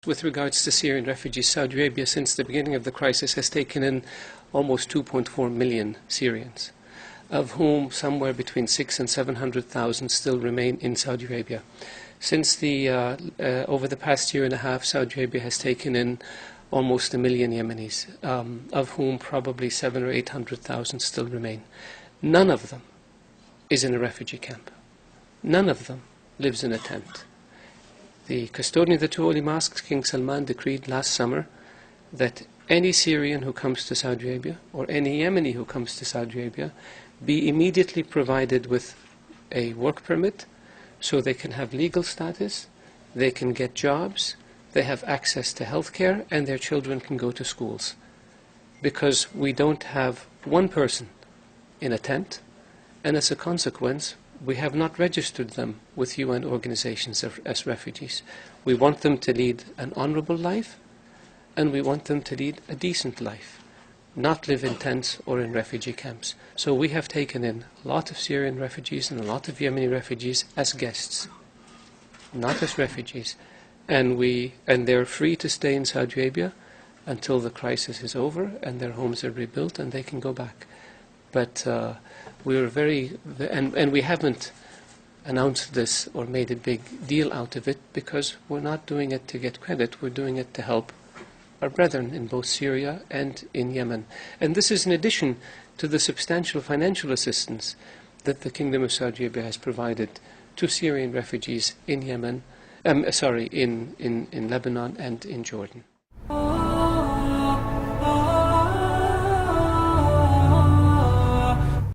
with regards to Syrian refugees, Saudi Arabia, since the beginning of the crisis, has taken in almost 2.4 million Syrians, of whom somewhere between 600,000 and 700,000 still remain in Saudi Arabia. Since over the past year and a half, Saudi Arabia has taken in almost 1 million Yemenis, of whom probably 700,000 or 800,000 still remain. None of them is in a refugee camp. None of them lives in a tent. The custodian of the two holy mosques, King Salman, decreed last summer that any Syrian who comes to Saudi Arabia, or any Yemeni who comes to Saudi Arabia, be immediately provided with a work permit so they can have legal status, they can get jobs, they have access to health care, and their children can go to schools. Because we don't have one person in a tent, and as a consequence, we have not registered them with UN organizations as refugees. We want them to lead an honorable life, and we want them to lead a decent life, not live in tents or in refugee camps. So we have taken in a lot of Syrian refugees and a lot of Yemeni refugees as guests, not as refugees. And they're free to stay in Saudi Arabia until the crisis is over and their homes are rebuilt and they can go back. But we haven't announced this or made a big deal out of it because we're not doing it to get credit. We're doing it to help our brethren in both Syria and in Yemen. And this is in addition to the substantial financial assistance that the Kingdom of Saudi Arabia has provided to Syrian refugees in Yemen, in Lebanon and in Jordan.